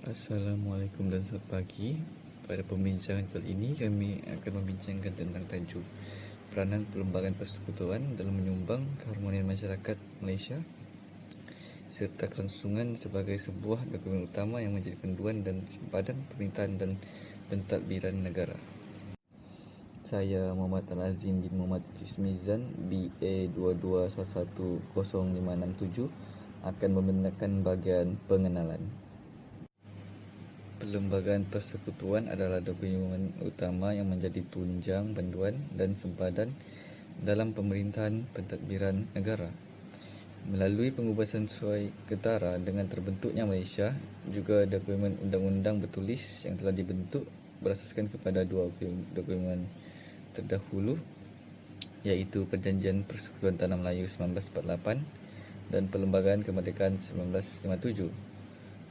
Assalamualaikum dan selamat pagi. Pada pembincangan kali ini kami akan membincangkan tentang tajuk peranan perlembagaan persekutuan dalam menyumbang keharmonian masyarakat Malaysia serta kelangsungan sebagai sebuah dokumen utama yang menjadi panduan dan sempadan pemerintahan dan pentadbiran negara. Saya Muhammad Al-Azim bin Muhammad Mizan, BA 22110567 akan membenarkan bahagian pengenalan. Perlembagaan persekutuan adalah dokumen utama yang menjadi tunjang, panduan dan sempadan dalam pemerintahan pentadbiran negara. Melalui pengubasan suai ketara dengan terbentuknya Malaysia, juga dokumen undang-undang bertulis yang telah dibentuk berasaskan kepada dua dokumen terdahulu, iaitu Perjanjian Persekutuan Tanah Melayu 1948 dan Perlembagaan Kemerdekaan 1957.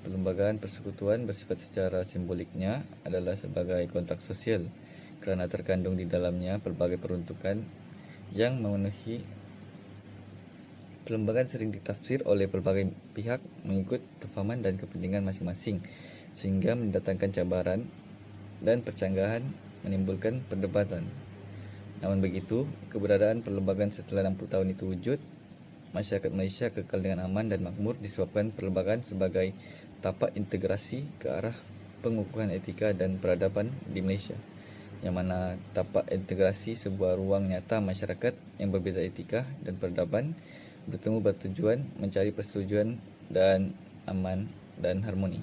Perlembagaan persekutuan bersifat secara simboliknya adalah sebagai kontrak sosial kerana terkandung di dalamnya pelbagai peruntukan yang memenuhi. Perlembagaan sering ditafsir oleh pelbagai pihak mengikut kefahaman dan kepentingan masing-masing sehingga mendatangkan cabaran dan percanggahan, menimbulkan perdebatan. Namun begitu, keberadaan perlembagaan setelah 60 tahun itu wujud, masyarakat Malaysia kekal dengan aman dan makmur disebabkan perlembagaan sebagai tapak integrasi ke arah pengukuhan etika dan peradaban di Malaysia, yang mana tapak integrasi sebuah ruang nyata masyarakat yang berbeza etika dan peradaban bertemu bertujuan mencari persetujuan dan aman dan harmoni.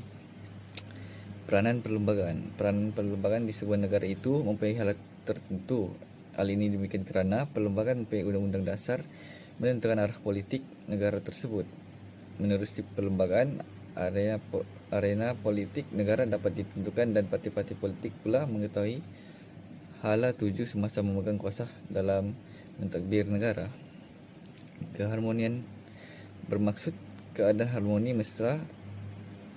Peranan perlembagaan di sebuah negara itu mempunyai hal tertentu. Hal ini demikian kerana perlembagaan mempunyai undang-undang dasar menentukan arah politik negara tersebut. Menerusi perlembagaan, arena politik negara dapat ditentukan dan parti-parti politik pula mengetahui hala tuju semasa memegang kuasa dalam mentadbir negara. Keharmonian bermaksud keadaan harmoni mesra.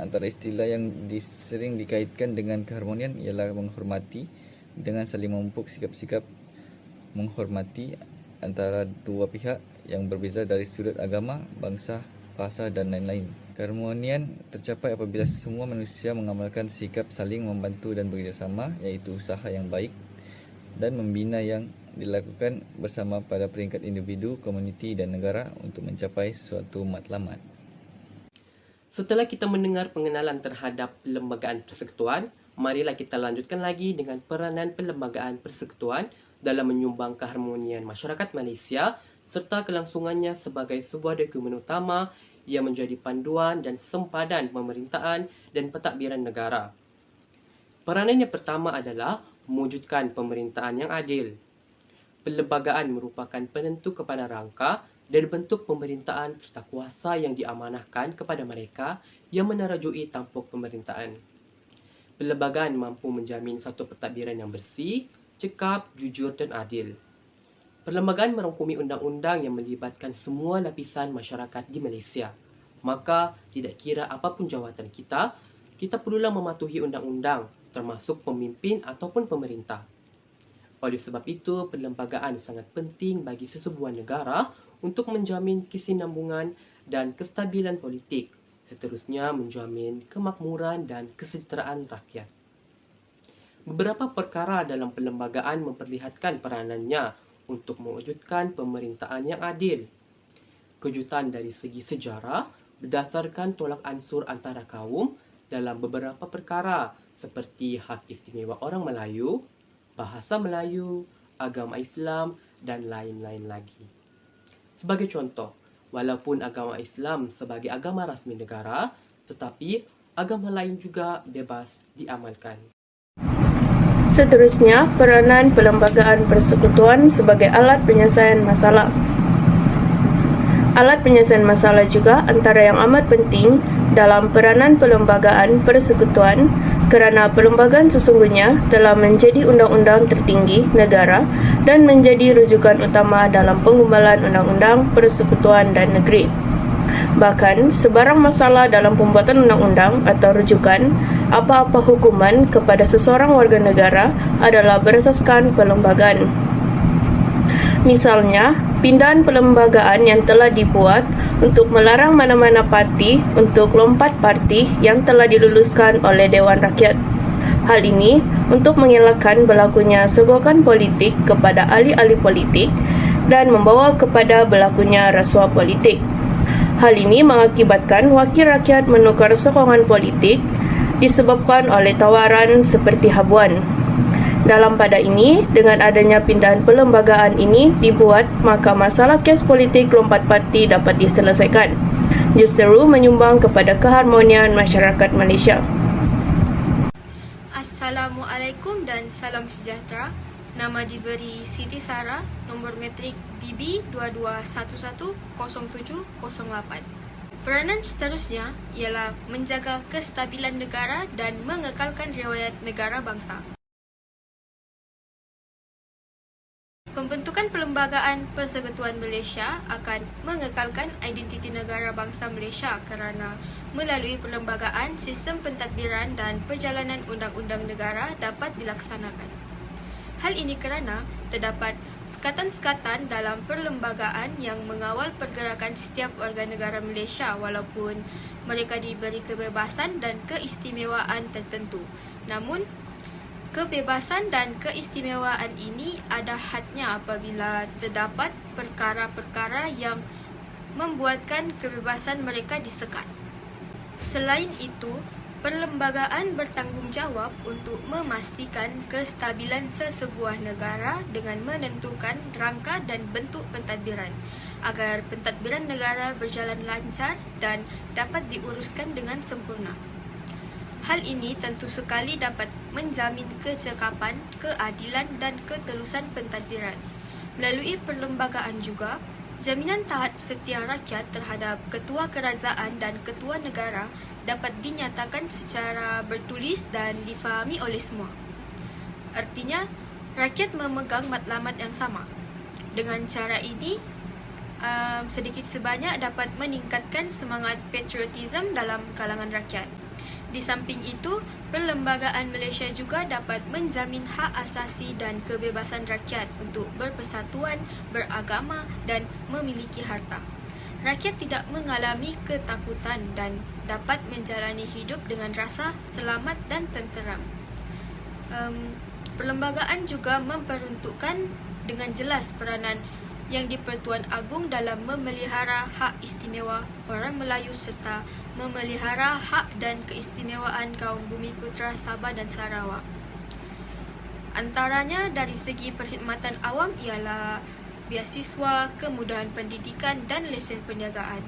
Antara istilah yang sering dikaitkan dengan keharmonian ialah menghormati dengan saling memupuk sikap-sikap menghormati antara dua pihak yang berbeza dari sudut agama, bangsa, bahasa dan lain-lain. Keharmonian tercapai apabila semua manusia mengamalkan sikap saling membantu dan bekerjasama, iaitu usaha yang baik dan membina yang dilakukan bersama pada peringkat individu, komuniti dan negara untuk mencapai suatu matlamat. Setelah kita mendengar pengenalan terhadap perlembagaan persekutuan, marilah kita lanjutkan lagi dengan peranan perlembagaan persekutuan dalam menyumbang keharmonian masyarakat Malaysia serta kelangsungannya sebagai sebuah dokumen utama yang menjadi panduan dan sempadan pemerintahan dan pentadbiran negara. Peranan yang pertama adalah mewujudkan pemerintahan yang adil. Perlembagaan merupakan penentu kepada rangka dan bentuk pemerintahan serta kuasa yang diamanahkan kepada mereka yang menerajui tampuk pemerintahan. Perlembagaan mampu menjamin satu pentadbiran yang bersih, cekap, jujur dan adil. Perlembagaan merangkumi undang-undang yang melibatkan semua lapisan masyarakat di Malaysia. Maka, tidak kira apapun jawatan kita perlulah mematuhi undang-undang, termasuk pemimpin ataupun pemerintah. Oleh sebab itu, perlembagaan sangat penting bagi sesebuah negara untuk menjamin kesinambungan dan kestabilan politik, seterusnya menjamin kemakmuran dan kesejahteraan rakyat. Beberapa perkara dalam perlembagaan memperlihatkan peranannya untuk mewujudkan pemerintahan yang adil. Kejutan dari segi sejarah berdasarkan tolak ansur antara kaum dalam beberapa perkara seperti hak istimewa orang Melayu, bahasa Melayu, agama Islam dan lain-lain lagi. Sebagai contoh, walaupun agama Islam sebagai agama rasmi negara, tetapi agama lain juga bebas diamalkan. Seterusnya, peranan perlembagaan persekutuan sebagai alat penyelesaian masalah. Alat penyelesaian masalah juga antara yang amat penting dalam peranan perlembagaan persekutuan kerana perlembagaan sesungguhnya telah menjadi undang-undang tertinggi negara dan menjadi rujukan utama dalam pengumbalan undang-undang persekutuan dan negeri. Bahkan, sebarang masalah dalam pembuatan undang-undang atau rujukan apa-apa hukuman kepada seseorang warga negara adalah berasaskan perlembagaan. Misalnya, pindahan perlembagaan yang telah dibuat untuk melarang mana-mana parti untuk lompat parti yang telah diluluskan oleh Dewan Rakyat. Hal ini untuk mengelakkan berlakunya sogokan politik kepada ahli-ahli politik dan membawa kepada berlakunya rasuah politik. Hal ini mengakibatkan wakil rakyat menukar sokongan politik disebabkan oleh tawaran seperti habuan. Dalam pada ini, dengan adanya pindahan perlembagaan ini dibuat, maka masalah kes politik lompat parti dapat diselesaikan. Justeru menyumbang kepada keharmonian masyarakat Malaysia. Assalamualaikum dan salam sejahtera. Nama diberi Siti Sarah, nombor matrik BB 22110708. Peranan seterusnya ialah menjaga kestabilan negara dan mengekalkan riwayat negara bangsa. Pembentukan Perlembagaan Persekutuan Malaysia akan mengekalkan identiti negara bangsa Malaysia kerana melalui perlembagaan, sistem pentadbiran dan perjalanan undang-undang negara dapat dilaksanakan. Hal ini kerana terdapat sekatan-sekatan dalam perlembagaan yang mengawal pergerakan setiap warga negara Malaysia walaupun mereka diberi kebebasan dan keistimewaan tertentu. Namun, kebebasan dan keistimewaan ini ada hadnya apabila terdapat perkara-perkara yang membuatkan kebebasan mereka disekat. Selain itu, perlembagaan bertanggungjawab untuk memastikan kestabilan sesebuah negara dengan menentukan rangka dan bentuk pentadbiran agar pentadbiran negara berjalan lancar dan dapat diuruskan dengan sempurna. Hal ini tentu sekali dapat menjamin kecekapan, keadilan dan ketelusan pentadbiran. Melalui perlembagaan juga, jaminan taat setia rakyat terhadap ketua kerajaan dan ketua negara dapat dinyatakan secara bertulis dan difahami oleh semua. Artinya, rakyat memegang matlamat yang sama. Dengan cara ini, sedikit sebanyak dapat meningkatkan semangat patriotisme dalam kalangan rakyat. Di samping itu, Perlembagaan Malaysia juga dapat menjamin hak asasi dan kebebasan rakyat untuk berpersatuan, beragama dan memiliki harta. Rakyat tidak mengalami ketakutan dan dapat menjalani hidup dengan rasa selamat dan tenteram. Perlembagaan juga memperuntukkan dengan jelas peranan yang di-Pertuan Agong dalam memelihara hak istimewa orang Melayu serta memelihara hak dan keistimewaan kaum Bumiputera Sabah dan Sarawak. Antaranya dari segi perkhidmatan awam ialah beasiswa, kemudahan pendidikan dan lesen perniagaan.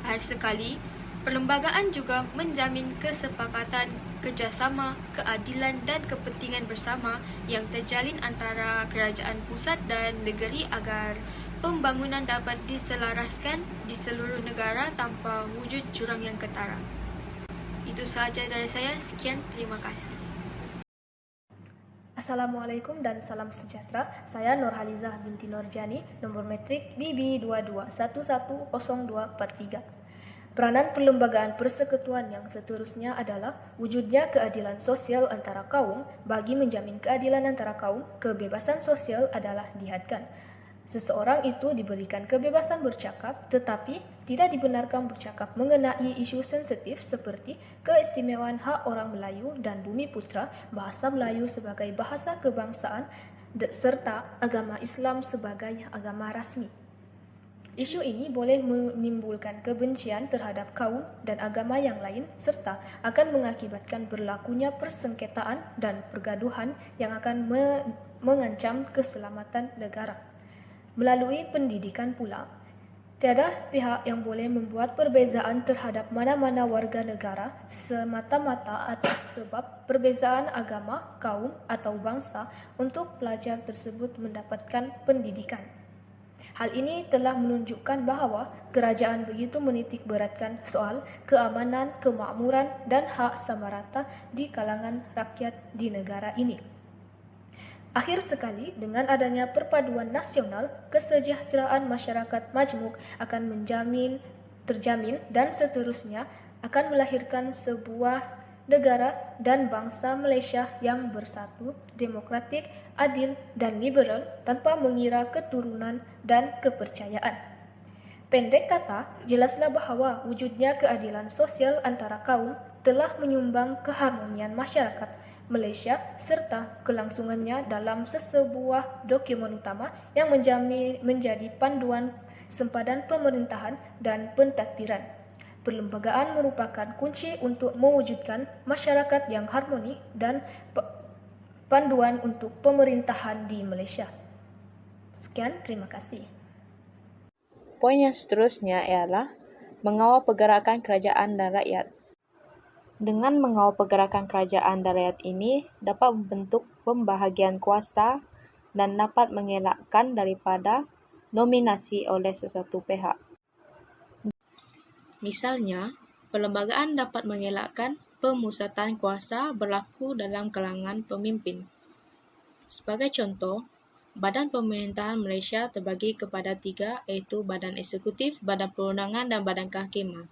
Akhir sekali, perlembagaan juga menjamin kesepakatan kerjasama, keadilan dan kepentingan bersama yang terjalin antara kerajaan pusat dan negeri agar pembangunan dapat diselaraskan di seluruh negara tanpa wujud jurang yang ketara. Itu sahaja dari saya. Sekian, terima kasih. Assalamualaikum dan salam sejahtera. Saya Nurhalizah binti Nurjani, nombor matrik BB 22110243. Peranan perlembagaan persekutuan yang seterusnya adalah wujudnya keadilan sosial antara kaum. Bagi menjamin keadilan antara kaum, kebebasan sosial adalah dihadkan. Seseorang itu diberikan kebebasan bercakap, tetapi tidak dibenarkan bercakap mengenai isu sensitif seperti keistimewaan hak orang Melayu dan Bumiputera, bahasa Melayu sebagai bahasa kebangsaan, serta agama Islam sebagai agama rasmi. Isu ini boleh menimbulkan kebencian terhadap kaum dan agama yang lain serta akan mengakibatkan berlakunya persengketaan dan pergaduhan yang akan mengancam keselamatan negara. Melalui pendidikan pula, tiada pihak yang boleh membuat perbezaan terhadap mana-mana warga negara semata-mata atas sebab perbezaan agama, kaum atau bangsa untuk pelajar tersebut mendapatkan pendidikan. Hal ini telah menunjukkan bahawa kerajaan begitu menitik beratkan soal keamanan, kemakmuran dan hak sama rata di kalangan rakyat di negara ini. Akhir sekali, dengan adanya perpaduan nasional, kesejahteraan masyarakat majmuk akan terjamin dan seterusnya akan melahirkan sebuah negara dan bangsa Malaysia yang bersatu, demokratik, adil, dan liberal tanpa mengira keturunan dan kepercayaan. Pendek kata, jelaslah bahawa wujudnya keadilan sosial antara kaum telah menyumbang keharmonian masyarakat Malaysia serta kelangsungannya dalam sesebuah dokumen utama yang menjadi panduan sempadan pemerintahan dan pentadbiran. Perlembagaan merupakan kunci untuk mewujudkan masyarakat yang harmoni dan panduan untuk pemerintahan di Malaysia. Sekian, terima kasih. Poin yang seterusnya ialah mengawal pergerakan kerajaan dan rakyat. Dengan mengawal pergerakan kerajaan dan rakyat ini dapat membentuk pembahagian kuasa dan dapat mengelakkan daripada dominasi oleh sesuatu pihak. Misalnya, perlembagaan dapat mengelakkan pemusatan kuasa berlaku dalam kalangan pemimpin. Sebagai contoh, Badan Pemerintahan Malaysia terbagi kepada 3 iaitu Badan Eksekutif, Badan Perundangan dan Badan Kehakiman.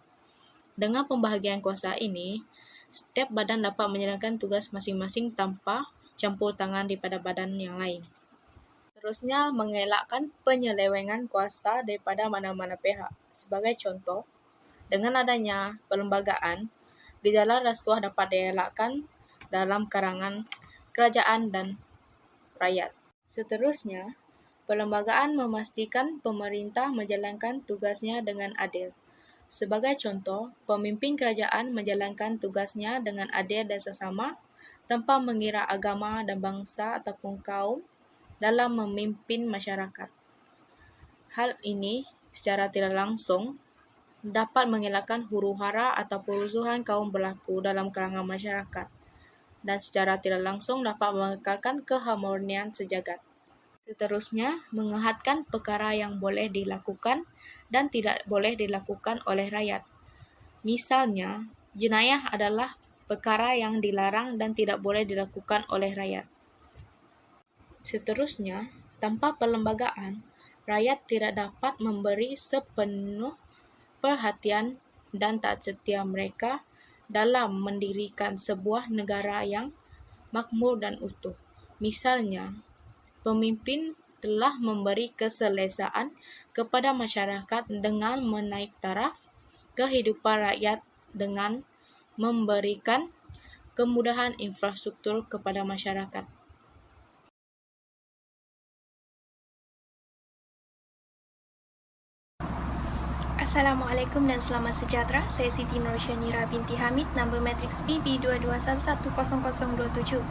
Dengan pembahagian kuasa ini, setiap badan dapat menjalankan tugas masing-masing tanpa campur tangan daripada badan yang lain. Seterusnya, mengelakkan penyelewengan kuasa daripada mana-mana pihak. Sebagai contoh, dengan adanya perlembagaan, gejala rasuah dapat dielakkan dalam kalangan kerajaan dan rakyat. Seterusnya, perlembagaan memastikan pemerintah menjalankan tugasnya dengan adil. Sebagai contoh, pemimpin kerajaan menjalankan tugasnya dengan adil dan seksama tanpa mengira agama dan bangsa ataupun kaum dalam memimpin masyarakat. Hal ini secara tidak langsung dapat mengelakkan huru-hara atau perusuhan kaum berlaku dalam kalangan masyarakat dan secara tidak langsung dapat mengekalkan keharmonian sejagat. Seterusnya, mengehatkan perkara yang boleh dilakukan dan tidak boleh dilakukan oleh rakyat. Misalnya, jenayah adalah perkara yang dilarang dan tidak boleh dilakukan oleh rakyat. Seterusnya, tanpa perlembagaan, rakyat tidak dapat memberi sepenuh perhatian dan tak setia mereka dalam mendirikan sebuah negara yang makmur dan utuh. Misalnya, pemimpin telah memberi keselesaan kepada masyarakat dengan menaik taraf kehidupan rakyat dengan memberikan kemudahan infrastruktur kepada masyarakat. Assalamualaikum dan selamat sejahtera. Saya Siti Nursyanira binti Hamid, nombor matriks BB22110027.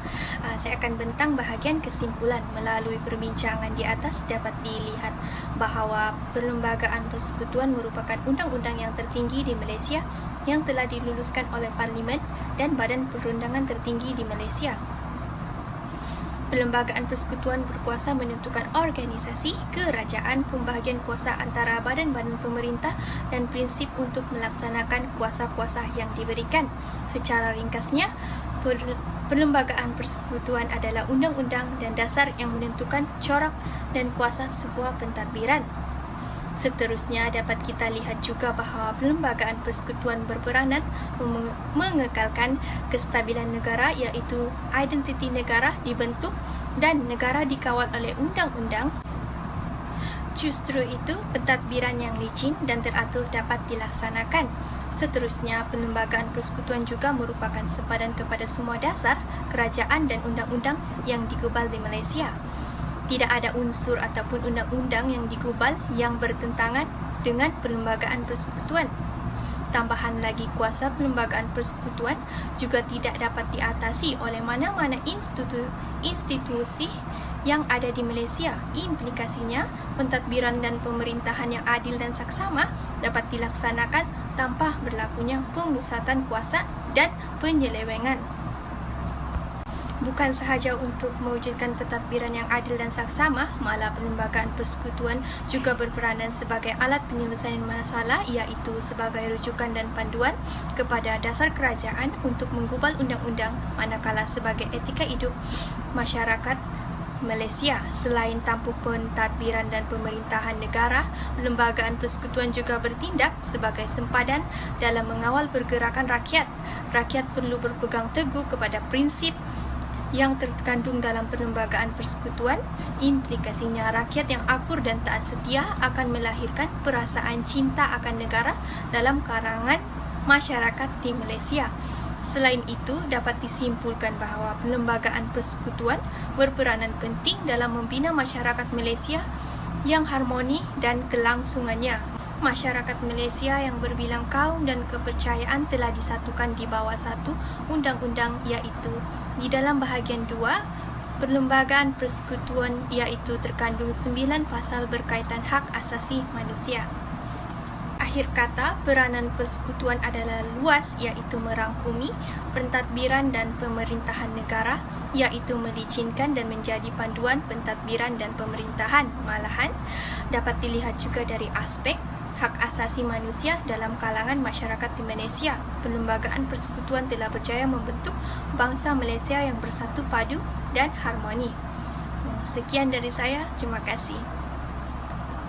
Saya akan bentang bahagian kesimpulan. Melalui perbincangan di atas dapat dilihat bahawa Perlembagaan Persekutuan merupakan undang-undang yang tertinggi di Malaysia yang telah diluluskan oleh Parlimen dan Badan Perundangan tertinggi di Malaysia. Perlembagaan Persekutuan berkuasa menentukan organisasi, kerajaan, pembahagian kuasa antara badan-badan pemerintah dan prinsip untuk melaksanakan kuasa-kuasa yang diberikan. Secara ringkasnya, Perlembagaan Persekutuan adalah undang-undang dan dasar yang menentukan corak dan kuasa sebuah pentadbiran. Seterusnya dapat kita lihat juga bahawa Perlembagaan Persekutuan berperanan mengekalkan kestabilan negara iaitu identiti negara dibentuk dan negara dikawal oleh undang-undang. Justru itu, pentadbiran yang licin dan teratur dapat dilaksanakan. Seterusnya, Perlembagaan Persekutuan juga merupakan sempadan kepada semua dasar, kerajaan dan undang-undang yang digubal di Malaysia. Tidak ada unsur ataupun undang-undang yang digubal yang bertentangan dengan Perlembagaan Persekutuan. Tambahan lagi, kuasa Perlembagaan Persekutuan juga tidak dapat diatasi oleh mana-mana institusi yang ada di Malaysia. Implikasinya, pentadbiran dan pemerintahan yang adil dan saksama dapat dilaksanakan tanpa berlakunya pemusatan kuasa dan penyelewengan. Bukan sahaja untuk mewujudkan pentadbiran yang adil dan saksama, malah Perlembagaan Persekutuan juga berperanan sebagai alat penyelesaian masalah iaitu sebagai rujukan dan panduan kepada dasar kerajaan untuk menggubal undang-undang, manakala sebagai etika hidup masyarakat Malaysia. Selain tanpa pentadbiran dan pemerintahan negara, Perlembagaan Persekutuan juga bertindak sebagai sempadan dalam mengawal pergerakan rakyat. Rakyat perlu berpegang teguh kepada prinsip yang terkandung dalam Perlembagaan Persekutuan. Implikasinya, rakyat yang akur dan taat setia akan melahirkan perasaan cinta akan negara dalam kalangan masyarakat di Malaysia. Selain itu, dapat disimpulkan bahawa Perlembagaan Persekutuan berperanan penting dalam membina masyarakat Malaysia yang harmoni dan kelangsungannya. Masyarakat Malaysia yang berbilang kaum dan kepercayaan telah disatukan di bawah satu undang-undang, iaitu di dalam bahagian 2 Perlembagaan Persekutuan, iaitu terkandung 9 pasal berkaitan hak asasi manusia. Akhir kata, peranan persekutuan adalah luas, iaitu merangkumi pentadbiran dan pemerintahan negara, iaitu melicinkan dan menjadi panduan pentadbiran dan pemerintahan. Malahan, dapat dilihat juga dari aspek hak asasi manusia dalam kalangan masyarakat di Malaysia. Perlembagaan Persekutuan telah berjaya membentuk bangsa Malaysia yang bersatu padu dan harmoni. Sekian dari saya, terima kasih.